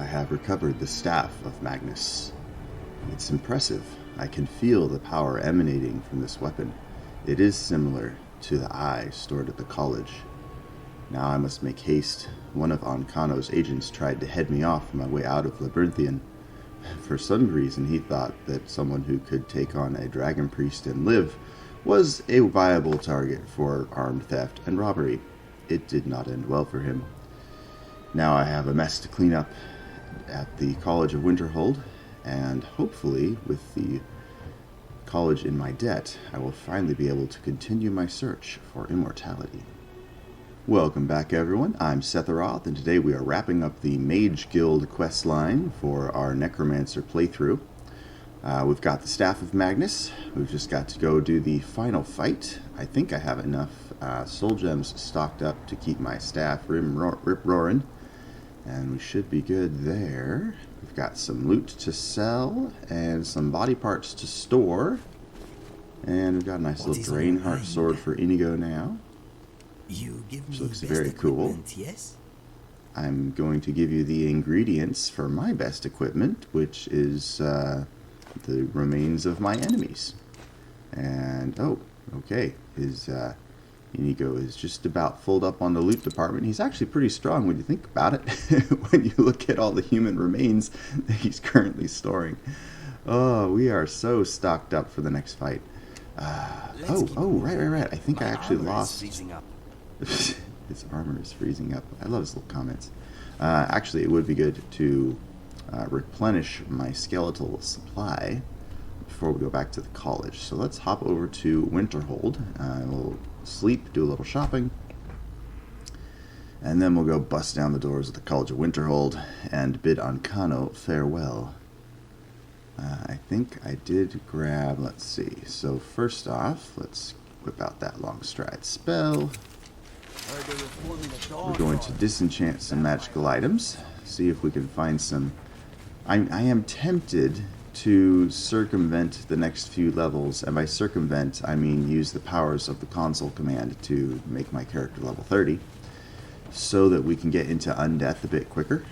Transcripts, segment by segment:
I have recovered the Staff of Magnus. It's impressive. I can feel the power emanating from this weapon. It is similar to the eye stored at the college. Now I must make haste. One of Ancano's agents tried to head me off on my way out of Labyrinthian. For some reason he thought that someone who could take on a dragon priest and live was a viable target for armed theft and robbery. It did not end well for him. Now I have a mess to clean up at the College of Winterhold, and hopefully, with the college in my debt, I will finally be able to continue my search for immortality. Welcome back, everyone. I'm Setharoth, and today we are wrapping up the Mage Guild questline for our Necromancer playthrough. We've got the Staff of Magnus. We've just got to go do the final fight. I think I have enough soul gems stocked up to keep my staff rip-roaring, and we should be good there. We've got some loot to sell and some body parts to store, and we've got a nice little Drainheart sword for Inigo now. You give me Looks best very cool. yes? I'm going to give you the ingredients for my best equipment, which is the remains of my enemies. And, oh, okay, his Inigo is just about filled up on the loot department. He's actually pretty strong when you think about it, when you look at all the human remains that he's currently storing. Oh, we are so stocked up for the next fight. Right. I think I actually lost... His armor is freezing up. I love his little comments. Actually, it would be good to replenish my skeletal supply before we go back to the college. So let's hop over to Winterhold. We'll sleep, do a little shopping, and then we'll go bust down the doors of the College of Winterhold and bid Ancano farewell. I think I did grab, let's see. So first off, let's whip out that long stride spell. We're going to disenchant some magical items, see if we can find some... I am tempted to circumvent the next few levels, and by circumvent I mean use the powers of the console command to make my character level 30, so that we can get into undeath a bit quicker.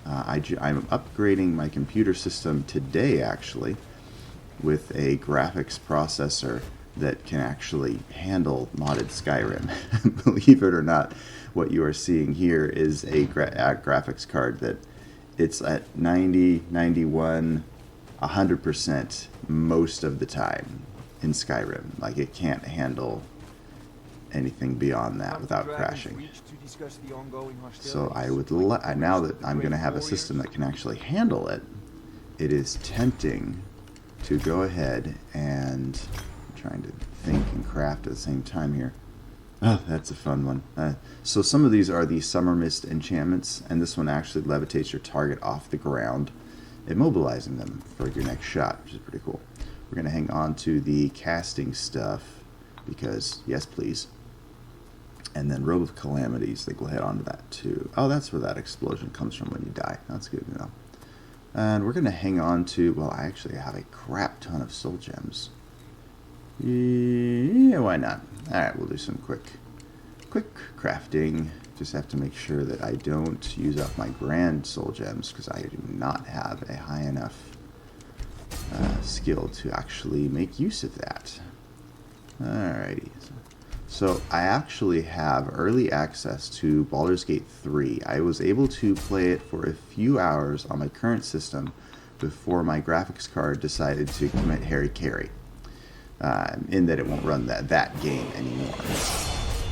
I'm upgrading my computer system today, actually, with a graphics processor that can actually handle modded Skyrim. Believe it or not, what you are seeing here is a graphics card that it's at 90, 91, 100% most of the time in Skyrim. Like, it can't handle anything beyond that without crashing. So I would now that I'm going to have a system that can actually handle it, it is tempting to go ahead and... trying to think and craft at the same time here. Oh, that's a fun one. So some of these are the Summer Mist enchantments, and this one actually levitates your target off the ground, immobilizing them for your next shot, which is pretty cool. We're going to hang on to the casting stuff, because, yes please. And then Robe of Calamities, I think we'll head on to that too. Oh, that's where that explosion comes from when you die. That's good to know. And we're going to hang on to, well, I actually have a crap ton of soul gems. Yeah, why not? Alright, we'll do some quick crafting. Just have to make sure that I don't use up my grand soul gems, because I do not have a high enough skill to actually make use of that. Alrighty. So I actually have early access to Baldur's Gate 3. I was able to play it for a few hours on my current system before my graphics card decided to commit Harry-Carry. In that it won't run that game anymore.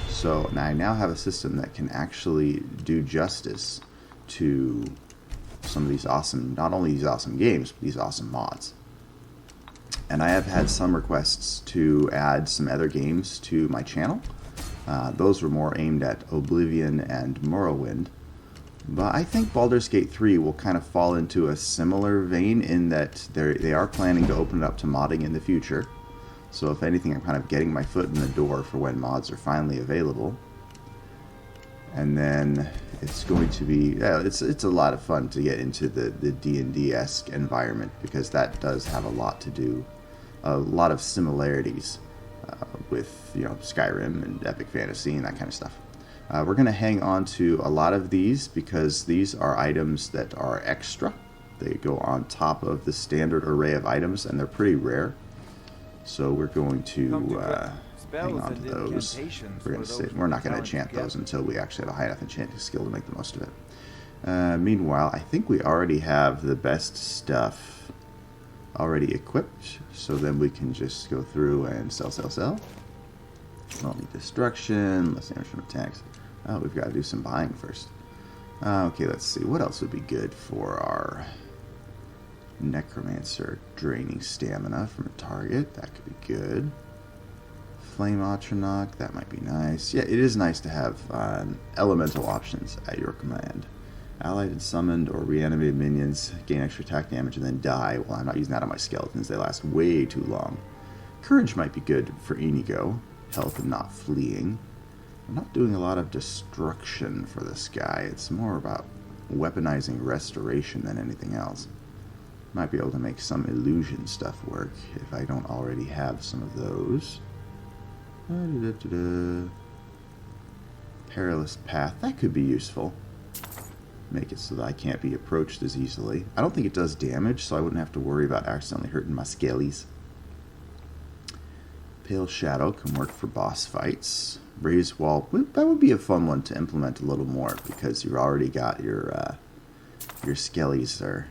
So I now have a system that can actually do justice to some of these awesome, not only these awesome games, but these awesome mods. And I have had some requests to add some other games to my channel. Those were more aimed at Oblivion and Morrowind. But I think Baldur's Gate 3 will kind of fall into a similar vein in that they are planning to open it up to modding in the future. So if anything, I'm kind of getting my foot in the door for when mods are finally available. And then it's going to be, it's a lot of fun to get into the D&D-esque environment, because that does have a lot to do, a lot of similarities with, Skyrim and epic fantasy and that kind of stuff. We're going to hang on to a lot of these because these are items that are extra. They go on top of the standard array of items, and they're pretty rare. So we're going to hang on to those. We're not going to enchant those until we actually have a high enough enchanting skill to make the most of it. Meanwhile, I think we already have the best stuff already equipped, so then we can just go through and sell. Only destruction, less damage from attacks. Oh, we've got to do some buying first. Okay, let's see. What else would be good for our Necromancer? Draining stamina from a target. That could be good. Flame Atronach. That might be nice. Yeah, it is nice to have elemental options at your command. Allied and summoned or reanimated minions gain extra attack damage and then die. Well, I'm not using that on my skeletons. They last way too long. Courage might be good for Inigo. Health and not fleeing. I'm not doing a lot of destruction for this guy. It's more about weaponizing restoration than anything else. Might be able to make some illusion stuff work if I don't already have some of those. Perilous Path. That could be useful. Make it so that I can't be approached as easily. I don't think it does damage, so I wouldn't have to worry about accidentally hurting my skellies. Pale Shadow can work for boss fights. Raise Wall, that would be a fun one to implement a little more because you've already got your skellies are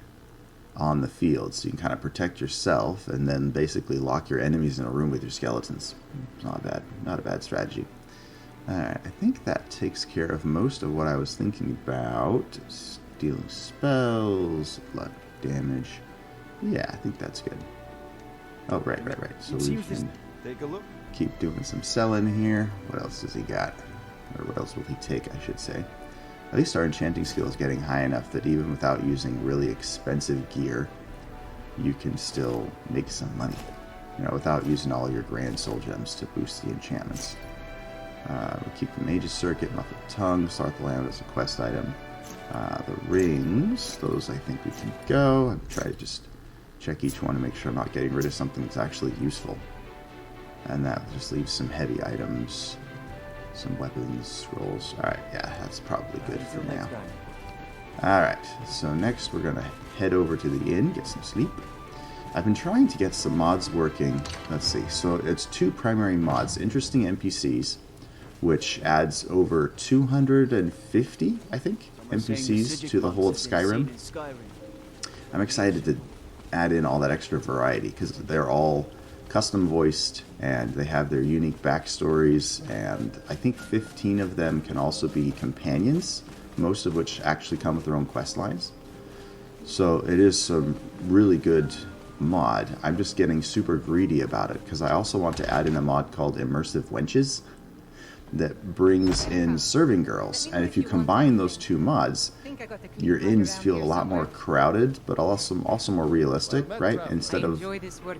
on the field, so you can kind of protect yourself and then basically lock your enemies in a room with your skeletons. It's not bad, not a bad strategy. Alright, I think that takes care of most of what I was thinking about. Stealing spells, a lot of damage. Yeah, I think that's good. Oh, right. So we can take a look. Keep doing some selling here. What else does he got? Or what else will he take, I should say. At least our enchanting skill is getting high enough that even without using really expensive gear, you can still make some money. You know, without using all your grand soul gems to boost the enchantments. We'll keep the Mage's Circuit, Muffled Tongue, Start the Land as a quest item. The rings, those I think we can go. I'll try to just check each one to make sure I'm not getting rid of something that's actually useful. And that just leaves some heavy items, some weapons, scrolls. Alright, yeah, that's probably good for now. Alright, so next we're going to head over to the inn, get some sleep. I've been trying to get some mods working. Let's see, so it's two primary mods. Interesting NPCs, which adds over 250, I think, NPCs to the whole of Skyrim. I'm excited to add in all that extra variety because they're all custom voiced and they have their unique backstories, and I think 15 of them can also be companions, most of which actually come with their own quest lines. So it is some really good mod. I'm just getting super greedy about it because I also want to add in a mod called Immersive Wenches that brings in serving girls, and if you combine those two mods, your inns feel a lot more crowded, but also more realistic, right? Instead of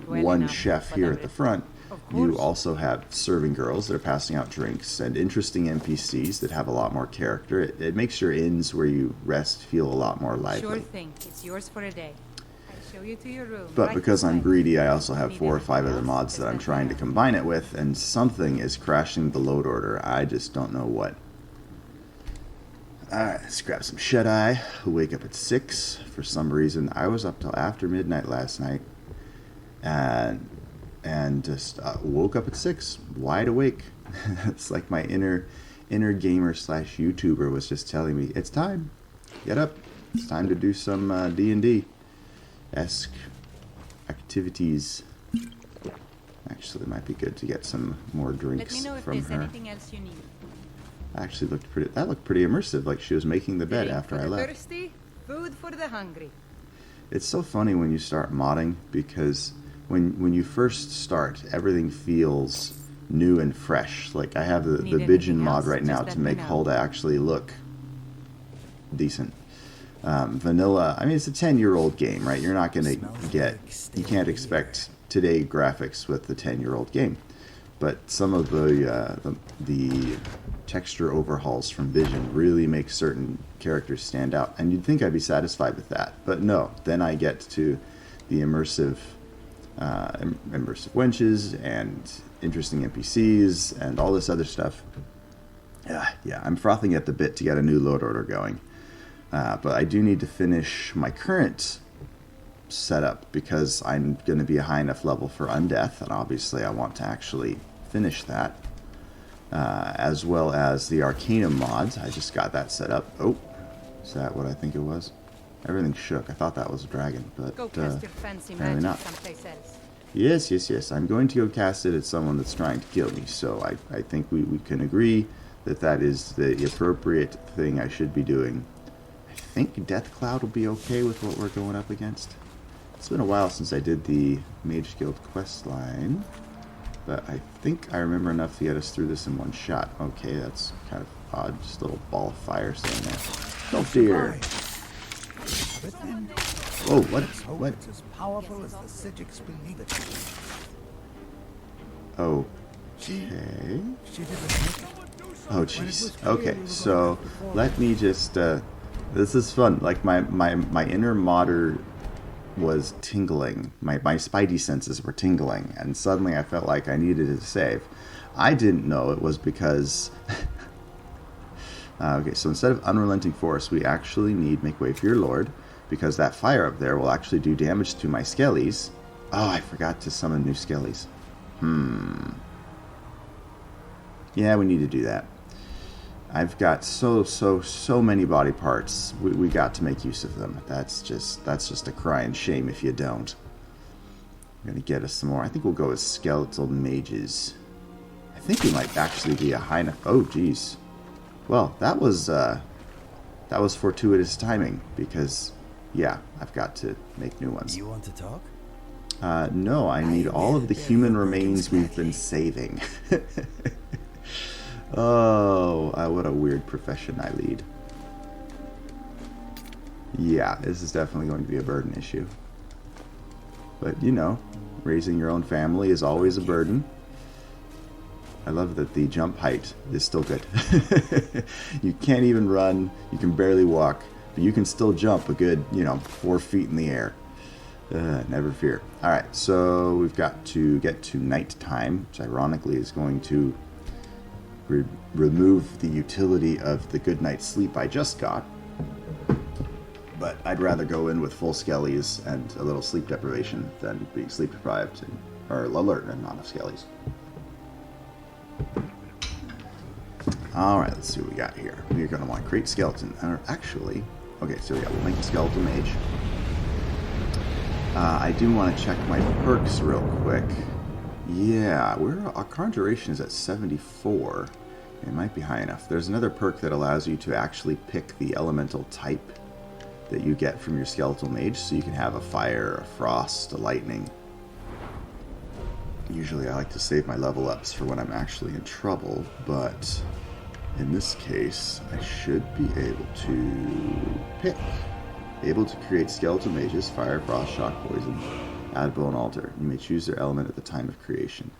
one chef here at the front, you also have serving girls that are passing out drinks and interesting NPCs that have a lot more character. It makes your inns where you rest feel a lot more lively. Sure thing. It's yours for a day. Show you to your room. But because I'm greedy, I also have 4 or 5 other mods that I'm trying to combine it with, and something is crashing the load order. I just don't know what. Alright, let's grab some shut-eye. Wake up at 6. For some reason, I was up till after midnight last night, and just woke up at 6, wide awake. It's like my inner gamer / YouTuber was just telling me, it's time. Get up. It's time to do some D&D-esque activities. Actually, it might be good to get some more drinks Let me know if from there's her. anything else you need. Actually, that looked pretty immersive, like she was making the bed Drink after for I the left. thirsty, food for the hungry. It's so funny when you start modding, because when you first start, everything feels new and fresh. Like I have the Need Vision anything mod else? right now Just to let me make know. Hulda actually look decent. Vanilla, I mean, it's a 10-year-old game, right? You're not going to you can't expect today graphics with the 10-year-old game. But some of the texture overhauls from Vision really make certain characters stand out. And you'd think I'd be satisfied with that. But no, then I get to the immersive wenches and interesting NPCs and all this other stuff. Yeah, I'm frothing at the bit to get a new load order going. But I do need to finish my current setup because I'm going to be a high enough level for Undeath, and obviously I want to actually finish that. As well as the Arcanum mods. I just got that set up. Oh, is that what I think it was? Everything shook. I thought that was a dragon, but Go cast your fancy apparently magic not. someplace else. Yes. I'm going to go cast it at someone that's trying to kill me. So I think we can agree that that is the appropriate thing I should be doing. I think Death Cloud will be okay with what we're going up against. It's been a while since I did the Mage Guild quest line, but I think I remember enough to get us through this in one shot. Okay, that's kind of odd. Just a little ball of fire sitting there. Oh dear. Oh, what? It's as powerful as the Psijics believe it. Okay. She didn't make it. Oh, jeez. Okay, so let me just. This is fun. Like my inner modder was tingling. My spidey senses were tingling, and suddenly I felt like I needed to save. I didn't know it was because. Okay, so instead of Unrelenting Force, we actually need Make Way for Your Lord, because that fire up there will actually do damage to my skellies. Oh, I forgot to summon new skellies. Yeah, we need to do that. I've got so many body parts. We got to make use of them. That's just a crying shame if you don't. I'm gonna get us some more. I think we'll go with skeletal mages. I think we might actually be a high enough. Oh, geez. Well, that was fortuitous timing because, yeah, I've got to make new ones. You want to talk? No, I need all of the human remains we've been saving. Oh, what a weird profession I lead. Yeah, this is definitely going to be a burden issue. But, you know, raising your own family is always a burden. I love that the jump height is still good. You can't even run, you can barely walk, but you can still jump a good, 4 feet in the air. Never fear. Alright, so we've got to get to nighttime, which ironically is going to remove the utility of the good night's sleep I just got. But I'd rather go in with full skellies and a little sleep deprivation than being sleep deprived or alert and not enough skellies. Alright, let's see what we got here. We're going to want to create skeleton. Actually, okay, so yeah, we'll make a skeletal mage. I do want to check my perks real quick. Yeah, our current duration is at 74. It might be high enough. There's another perk that allows you to actually pick the elemental type that you get from your skeletal mage, so you can have a fire, a frost, a lightning. Usually I like to save my level ups for when I'm actually in trouble, but in this case I should be able to pick. Able to create skeletal mages, fire, frost, shock, poison, add bone altar. You may choose their element at the time of creation.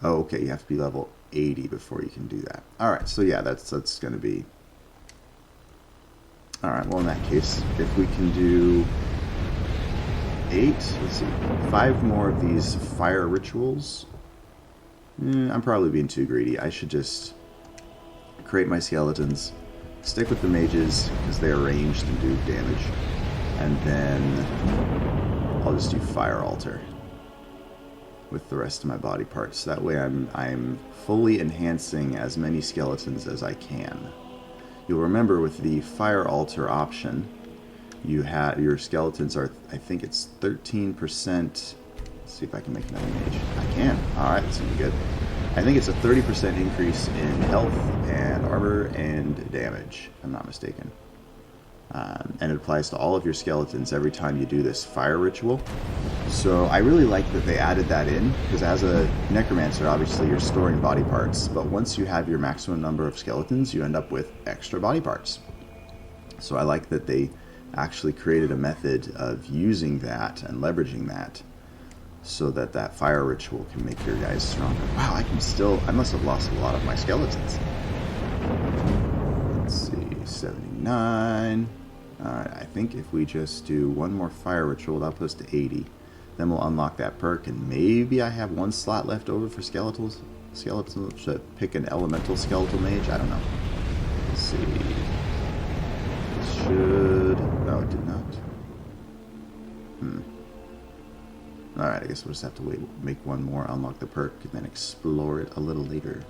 Oh, okay, you have to be level 80 before you can do that. Alright, so yeah, that's going to be... Alright, well in that case, if we can do 5 more of these fire rituals. I'm probably being too greedy. I should just create my skeletons, stick with the mages because they are ranged and do damage, and then I'll just do fire altar with the rest of my body parts. That way I'm fully enhancing as many skeletons as I can. You'll remember with the fire altar option, your skeletons are, I think it's 13%. Let's see if I can make another mage. I can. Alright, that's gonna be good. I think it's a 30% increase in health and armor and damage, if I'm not mistaken. And it applies to all of your skeletons every time you do this fire ritual. So I really like that they added that in, because as a necromancer, obviously you're storing body parts, but once you have your maximum number of skeletons, you end up with extra body parts. So I like that they actually created a method of using that and leveraging that so that that fire ritual can make your guys stronger. Wow, I must have lost a lot of my skeletons. Let's see, 79. Alright, I think if we just do one more fire ritual, that'll put us to 80. Then we'll unlock that perk, and maybe I have one slot left over for skeletals. skeleton? Should I pick an elemental skeletal mage? I don't know. Let's see. Should... No, it did not. Alright, I guess we'll just have to wait. Make one more, unlock the perk, and then explore it a little later.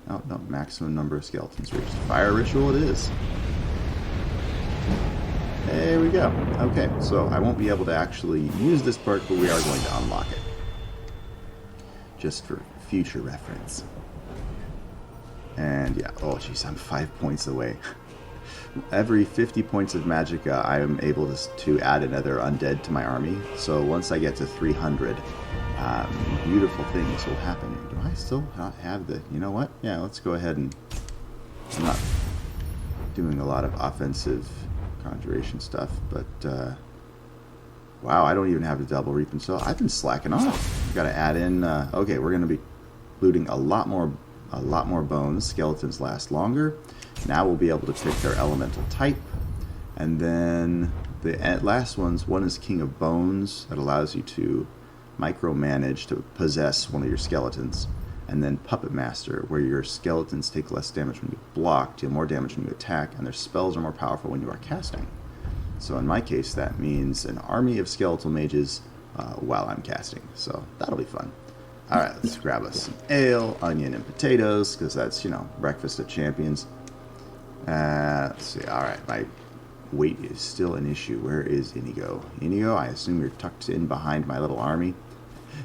Oh, no, maximum number of skeletons reached. Fire ritual it is. There we go. Okay, so I won't be able to actually use this perk, but we are going to unlock it. Just for future reference. And yeah, oh jeez, I'm 5 points away. Every 50 points of magicka, I am able to add another undead to my army. So once I get to 300, beautiful things will happen. Do I still not have the... You know what? Yeah, let's go ahead and... I'm not doing a lot of offensive conjuration stuff, but... wow, I don't even have the double reap and sow. I've been slacking off. Got to add in... okay, we're going to be looting a lot more bones. Skeletons last longer. Now we'll be able to pick their elemental type. And then the last one is King of Bones. That allows you to micromanage to possess one of your skeletons. And then Puppet Master, where your skeletons take less damage when you block, deal more damage when you attack, and their spells are more powerful when you are casting. So in my case, that means an army of skeletal mages while I'm casting. So that'll be fun. Alright, let's grab us some ale, onion, and potatoes, because that's, you know, breakfast of champions. Let's see. Alright, my weight is still an issue. Where is Inigo? Inigo, I assume you're tucked in behind my little army.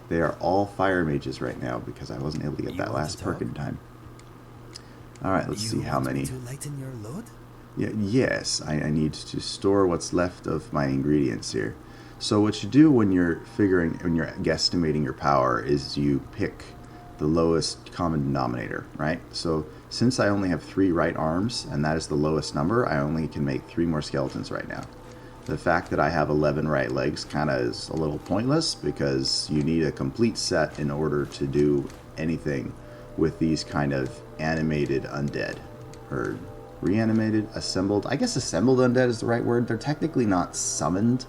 They are all fire mages right now, because I wasn't able to get that last perk in time. Alright, let's see how many. To lighten your load? Yeah, yes, I need to store what's left of my ingredients here. So what you do when you're guesstimating your power is you pick the lowest common denominator, right? So since I only have 3 right arms, and that is the lowest number, I only can make 3 more skeletons right now. The fact that I have 11 right legs kind of is a little pointless, because you need a complete set in order to do anything with these kind of animated undead. Or reanimated, assembled. I guess assembled undead is the right word. They're technically not summoned,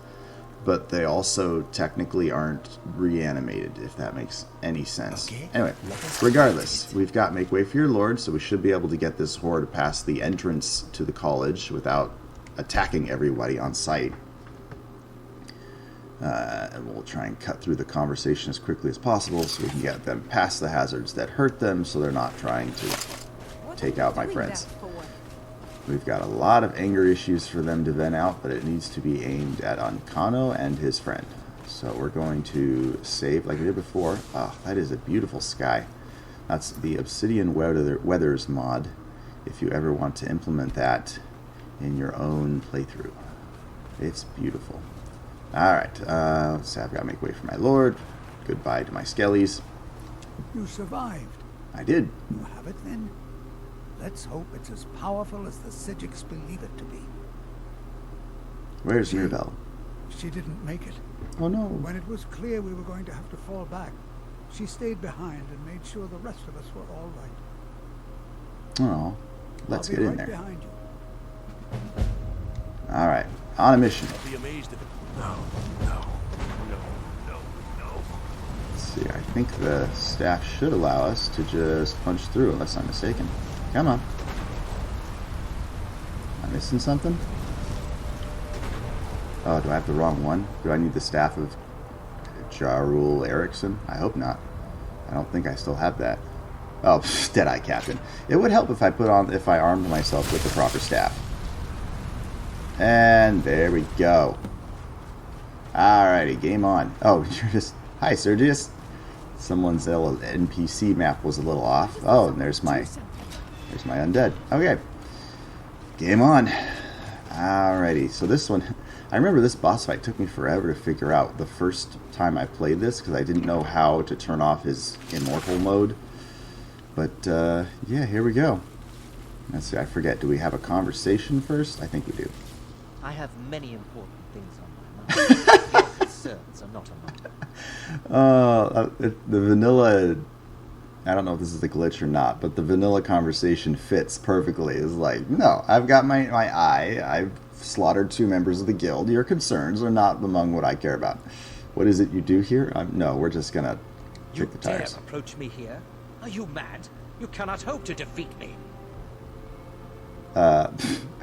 but they also technically aren't reanimated, if that makes any sense. Okay. Anyway, regardless, we've got Make Way for Your Lord, so we should be able to get this horde past the entrance to the college without attacking everybody on sight. And we'll try and cut through the conversation as quickly as possible so we can get them past the hazards that hurt them, so they're not trying to take out my friends. We've got a lot of anger issues for them to vent out, but it needs to be aimed at Ancano and his friend. So we're going to save like we did before. Oh, that is a beautiful sky. That's the Obsidian Weathers mod, if you ever want to implement that in your own playthrough. It's beautiful. Alright, let's say I've got to make way for my lord. Goodbye to my skellies. You survived. I did. You have it then? Let's hope it's as powerful as the Psijics believe it to be. Where's Mirabelle? She didn't make it. Oh no. When it was clear we were going to have to fall back, she stayed behind and made sure the rest of us were all right. Oh, let's get in there. Behind you. Alright, on a mission. I'll be amazed if it... No. Let's see, I think the staff should allow us to just punch through, unless I'm mistaken. Come on. Am I missing something? Oh, do I have the wrong one? Do I need the staff of Jarul Eriksson? I hope not. I don't think I still have that. Oh, Deadeye Captain. It would help if I armed myself with the proper staff. And there we go. Alrighty, game on. Oh, you're just... Hi, Sergius. Someone's little NPC map was a little off. Oh, and there's my undead. Okay. Game on. Alrighty, so this one... I remember this boss fight took me forever to figure out the first time I played this, because I didn't know how to turn off his immortal mode. But, yeah, here we go. Let's see, I forget. Do we have a conversation first? I think we do. I have many important things on my mind. Your concerns are not on mine. The vanilla... I don't know if this is a glitch or not, but the vanilla conversation fits perfectly. It's like, no, I've got my eye. I've slaughtered 2 members of the guild. Your concerns are not among what I care about. What is it you do here? No, we're just gonna You kick the dare tires. approach me here? Are you mad? You cannot hope to defeat me. Are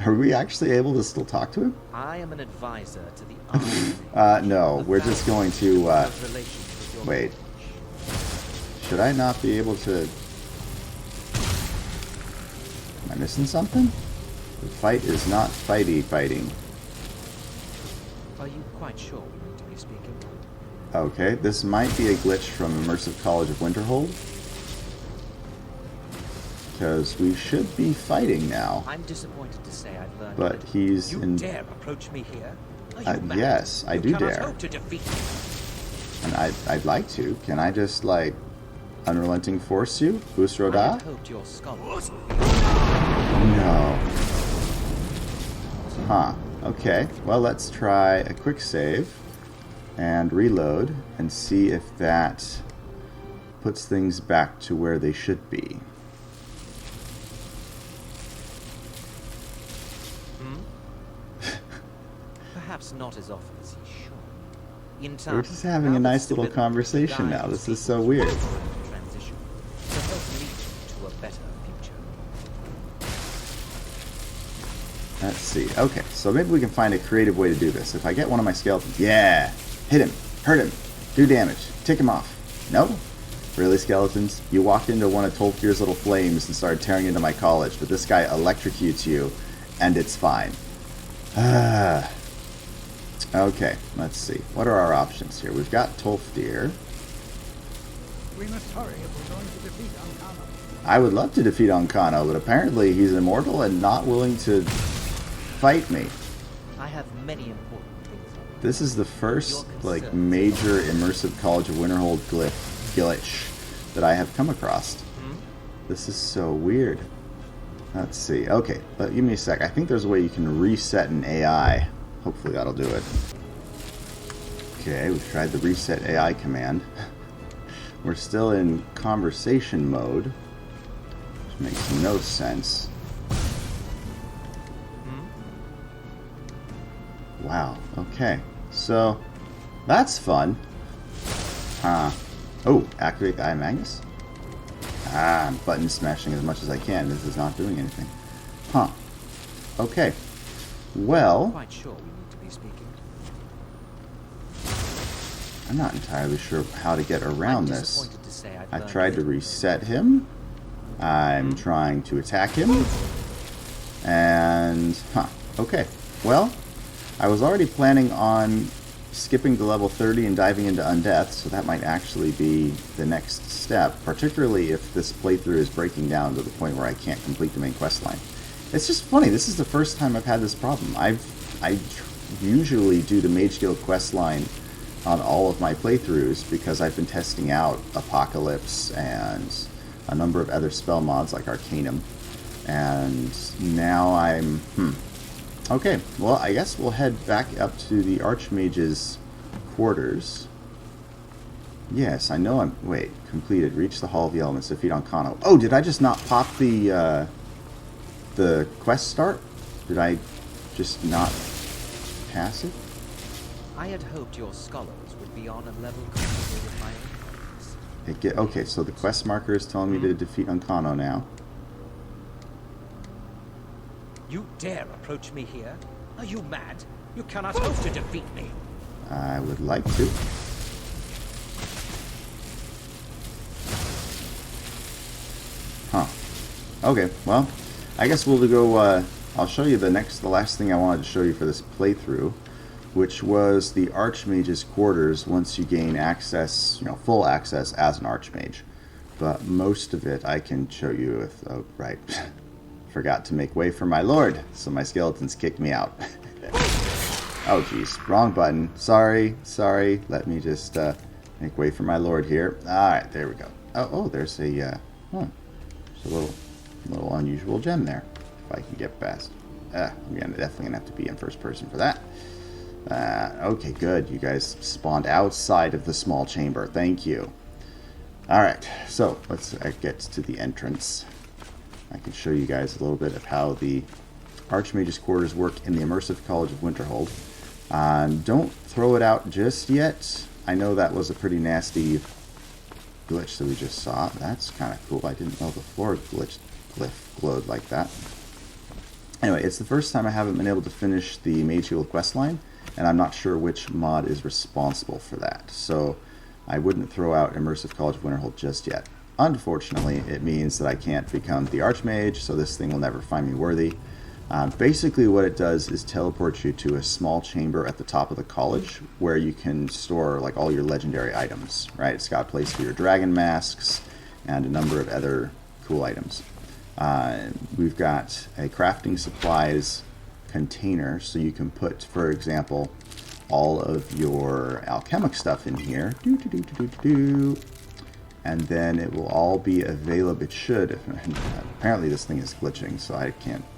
we actually able to still talk to him? I am an advisor to the undead-loving. No, we're just going to, Have relations with your wait. village. Should I not be able to... Am I missing something? The fight is not fighting. Are you quite sure we need to be speaking? Okay, this might be a glitch from Immersive College of Winterhold. Because we should be fighting now. I'm disappointed to say I've learned. But he's You in... dare approach me here? Are you mad? Yes, I do You cannot dare. hope to defeat me. And I'd like to. Can I just, like, unrelenting force you? I Busroda? had hoped your scholars. No. Huh. Okay. Well, let's try a quick save and reload and see if that puts things back to where they should be. Perhaps not as often as he should. In time, We're just having a nice little conversation now. This is so weird. Transition to help lead you to a better future. Let's see. Okay, so maybe we can find a creative way to do this. If I get one of my skeletons, yeah, hit him, hurt him, do damage, tick him off. No? Really, skeletons? You walked into one of Tolkier's little flames and started tearing into my college, but this guy electrocutes you, and it's fine. Okay, let's see. What are our options here? We've got Tolfdir. We must hurry if we're going to defeat Ankano. I would love to defeat Ankano, but apparently he's immortal and not willing to fight me. I have many important things on my This is the first, like, major Immersive College of Winterhold glitch that I have come across. This is so weird. Let's see. Okay, but give me a sec. I think there's a way you can reset an AI. Hopefully that'll do it. Okay, we've tried the reset AI command. We're still in conversation mode, which makes no sense. Wow, okay. So, that's fun. Oh, activate the Eye of Magnus? I'm button smashing as much as I can. This is not doing anything. Huh. Okay. Well, I'm quite sure we need to be speaking. I'm not entirely sure how to get around I'm this. disappointed to say I've I learned tried to little. reset him. I'm trying to attack him. And, okay. Well, I was already planning on skipping to level 30 and diving into Undeath, so that might actually be the next step, particularly if this playthrough is breaking down to the point where I can't complete the main quest line. It's just funny, this is the first time I've had this problem. I usually do the Mage Guild quest line on all of my playthroughs because I've been testing out Apocalypse and a number of other spell mods like Arcanum. And now I'm... Okay, well, I guess we'll head back up to the Archmage's quarters. Yes, I know I'm... Wait, completed. Reach the Hall of the Elements. Defeat Ankano. Oh, did I just not pop the quest start? Did I just not pass it? I had hoped your scholars would be on a level comparable with my own. Okay, so the quest marker is telling me to defeat Ankano now. You dare approach me here? Are you mad? You cannot hope to defeat me. I would like to. Huh. Okay, well, I guess we'll go, I'll show you the last thing I wanted to show you for this playthrough, which was the Archmage's quarters once you gain access, full access as an Archmage. But most of it I can show you with, oh, right. Forgot to make way for my lord, so my skeletons kicked me out. Oh, jeez. Wrong button. Sorry. Let me just make way for my lord here. Alright, there we go. Oh, there's a, there's a little unusual gem there. If I can get past. I'm definitely going to have to be in first person for that. Okay, good. You guys spawned outside of the small chamber. Thank you. Alright, so let's get to the entrance. I can show you guys a little bit of how the Archmage's quarters work in the Immersive College of Winterhold. Don't throw it out just yet. I know that was a pretty nasty glitch that we just saw. That's kind of cool. I didn't know the floor glyph glowed like that. Anyway, it's the first time I haven't been able to finish the Mage Guild questline, and I'm not sure which mod is responsible for that. So I wouldn't throw out Immersive College of Winterhold just yet. Unfortunately, it means that I can't become the Archmage, so this thing will never find me worthy. Basically what it does is teleport you to a small chamber at the top of the college where you can store like all your legendary items, right? It's got a place for your dragon masks and a number of other cool items. We've got a crafting supplies container, so you can put, for example, all of your alchemic stuff in here. And then it will all be available. It should. Apparently this thing is glitching, so I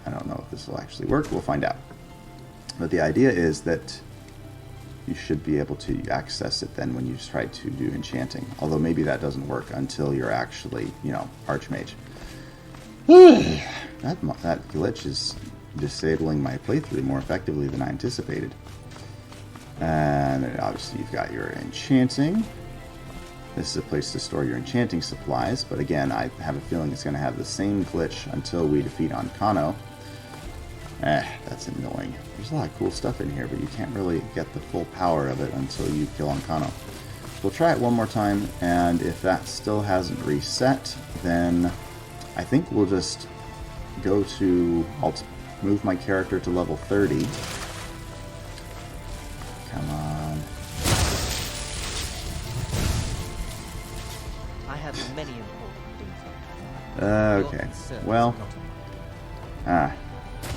don't know if this will actually work. We'll find out. But the idea is that you should be able to access it then when you try to do enchanting. Although maybe that doesn't work until you're actually, Archmage. That glitch is disabling my playthrough more effectively than I anticipated. And then obviously you've got your enchanting. This is a place to store your enchanting supplies, but again, I have a feeling it's going to have the same glitch until we defeat Ancano. That's annoying. There's a lot of cool stuff in here, but you can't really get the full power of it until you kill Ancano. We'll try it one more time, and if that still hasn't reset, then I think we'll just go to... I'll move my character to level 30. Come on. I have many important things. Okay. Well.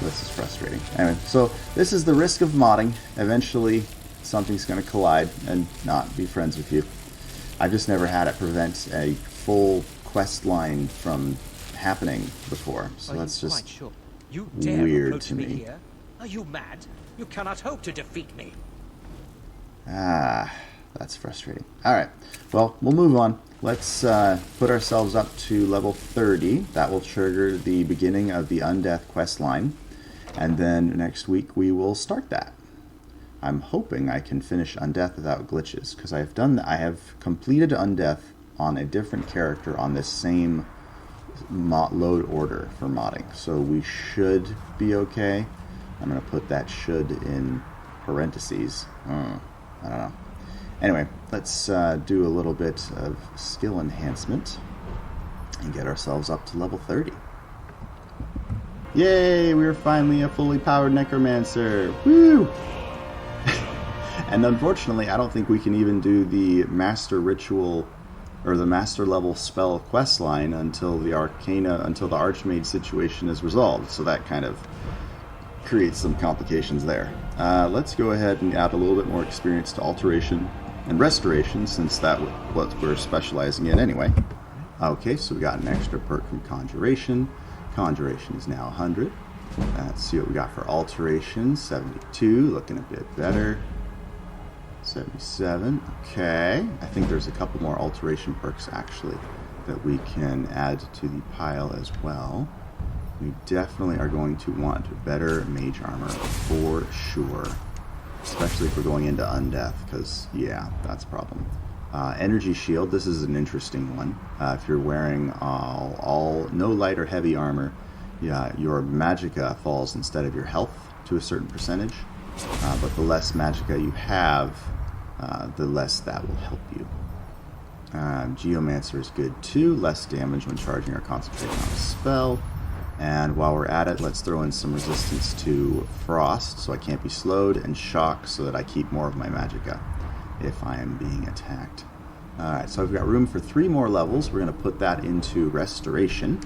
This is frustrating. Anyway, so this is the risk of modding. Eventually, something's going to collide and not be friends with you. I've just never had it prevent a full quest line from happening before, so that's just sure? You dare weird to me. Here? Are you mad? You cannot hope to defeat me. That's frustrating. Alright, well, we'll move on. Let's put ourselves up to level 30. That will trigger the beginning of the Undeath quest line. And then next week we will start that. I'm hoping I can finish Undeath without glitches, because I have completed Undeath on a different character on this same load order for modding. So we should be okay. I'm going to put that should in parentheses. I don't know. Anyway, let's do a little bit of skill enhancement and get ourselves up to level 30. Yay! We're finally a fully powered Necromancer! Woo! And unfortunately, I don't think we can even do the Master Ritual or the Master level spell quest line until the Archmage situation is resolved. So that kind of creates some complications there. Let's go ahead and add a little bit more experience to Alteration and Restoration, since that's what we're specializing in anyway. Okay, so we got an extra perk from Conjuration. Conjuration is now 100. Let's see what we got for Alteration. 72, looking a bit better. 77, okay. I think there's a couple more Alteration perks actually that we can add to the pile as well. We definitely are going to want better mage armor for sure. Especially if we're going into Undeath, because, yeah, that's a problem. Energy Shield, this is an interesting one. If you're wearing no light or heavy armor, your magicka falls instead of your health to a certain percentage. But the less magicka you have, the less that will help you. Geomancer is good too, less damage when charging or concentrating on a spell. And while we're at it, let's throw in some resistance to frost, so I can't be slowed, and shock, so that I keep more of my magicka if I am being attacked. Alright, so I've got room for 3 more levels. We're going to put that into Restoration.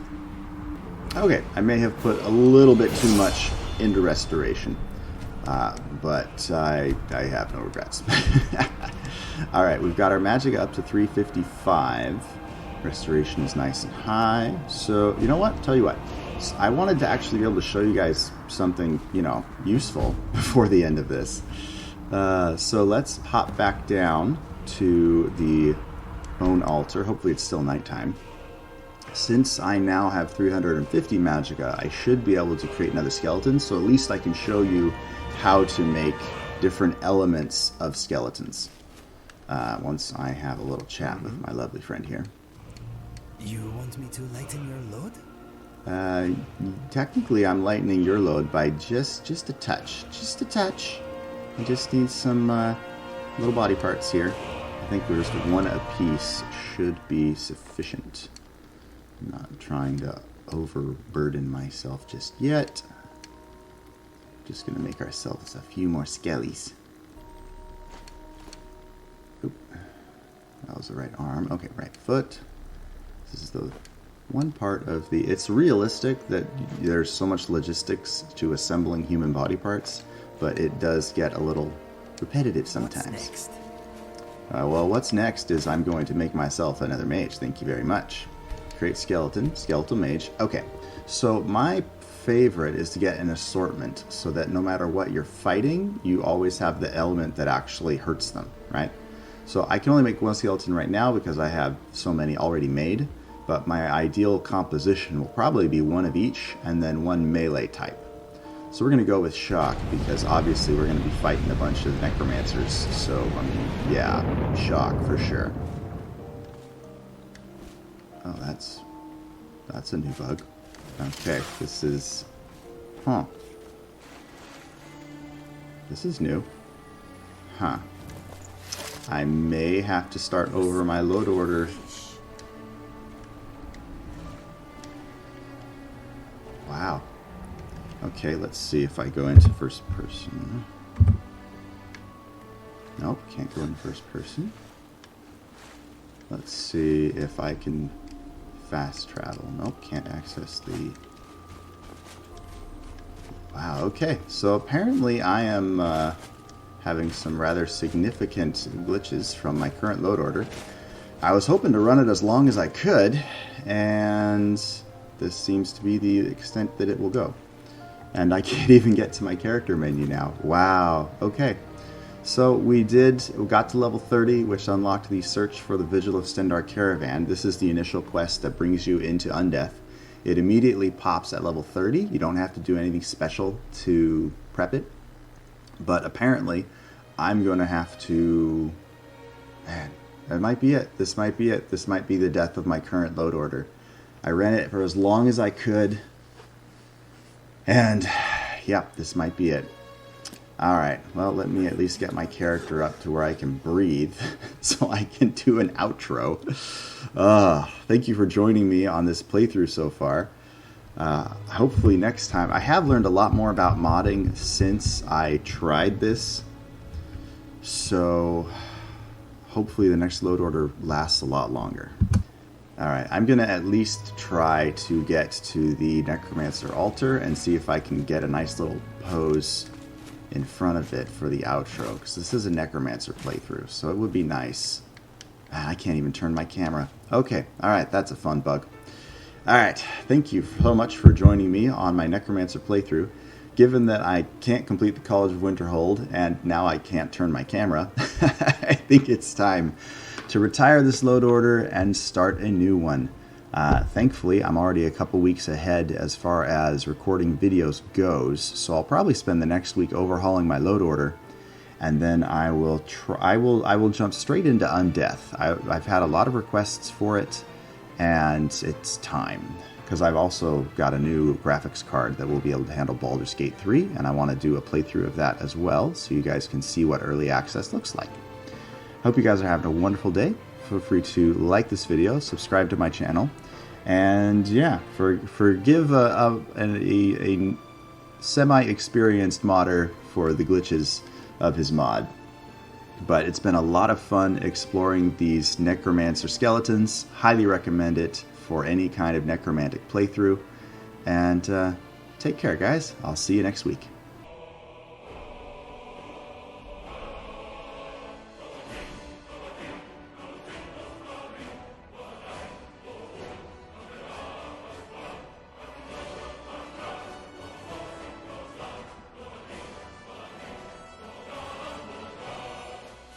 Okay, I may have put a little bit too much into Restoration, but I have no regrets. Alright, we've got our magicka up to 355. Restoration is nice and high. So, you know what? Tell you what. I wanted to actually be able to show you guys something, useful before the end of this. So let's hop back down to the Bone Altar. Hopefully it's still nighttime. Since I now have 350 magicka, I should be able to create another skeleton, so at least I can show you how to make different elements of skeletons. once I have a little chat with my lovely friend here. You want me to lighten your load? Technically, I'm lightening your load by just a touch. Just a touch. I just need some little body parts here. I think just one apiece should be sufficient. I'm not trying to overburden myself just yet. Just gonna make ourselves a few more skellies. Oop. That was the right arm. Okay, right foot. This is the one part of the... It's realistic that there's so much logistics to assembling human body parts, but it does get a little repetitive sometimes. What's next? Well, what's next is I'm going to make myself another mage. Thank you very much. Create skeleton, skeletal mage. Okay, so my favorite is to get an assortment so that no matter what you're fighting, you always have the element that actually hurts them, right? So I can only make one skeleton right now because I have so many already made, but my ideal composition will probably be one of each and then one melee type. So we're going to go with shock because obviously we're going to be fighting a bunch of necromancers. So, I mean, yeah, shock for sure. Oh, that's a new bug. Okay, this is... Huh. This is new. Huh. I may have to start over my load order. Wow. Okay, let's see if I go into first person. Nope, can't go in first person. Let's see if I can fast travel. Nope, can't access the... Wow, okay. So apparently I am having some rather significant glitches from my current load order. I was hoping to run it as long as I could, and this seems to be the extent that it will go. And I can't even get to my character menu now. Wow, okay. So we got to level 30, which unlocked the search for the Vigil of Stendar caravan. This is the initial quest that brings you into Undeath. It immediately pops at level 30. You don't have to do anything special to prep it. But apparently, I'm going to have to... Man, that might be it. This might be it. This might be the death of my current load order. I ran it for as long as I could. And, yep, this might be it. Alright, well, let me at least get my character up to where I can breathe so I can do an outro. Thank you for joining me on this playthrough so far. Hopefully next time... I have learned a lot more about modding since I tried this. So, hopefully the next load order lasts a lot longer. Alright, I'm going to at least try to get to the Necromancer altar and see if I can get a nice little pose in front of it for the outro, because this is a Necromancer playthrough, so it would be nice. I can't even turn my camera. Okay, alright, that's a fun bug. Alright, thank you so much for joining me on my Necromancer playthrough. Given that I can't complete the College of Winterhold, and now I can't turn my camera, I think it's time to retire this load order and start a new one. Thankfully, I'm already a couple weeks ahead as far as recording videos goes, so I'll probably spend the next week overhauling my load order, and then I will jump straight into Undeath. I've had a lot of requests for it, and it's time, because I've also got a new graphics card that will be able to handle Baldur's Gate 3, and I want to do a playthrough of that as well, so you guys can see what early access looks like. Hope you guys are having a wonderful day. Feel free to like this video, subscribe to my channel, and yeah, forgive a semi-experienced modder for the glitches of his mod. But it's been a lot of fun exploring these Necromancer skeletons. Highly recommend it for any kind of necromantic playthrough. And take care, guys. I'll see you next week.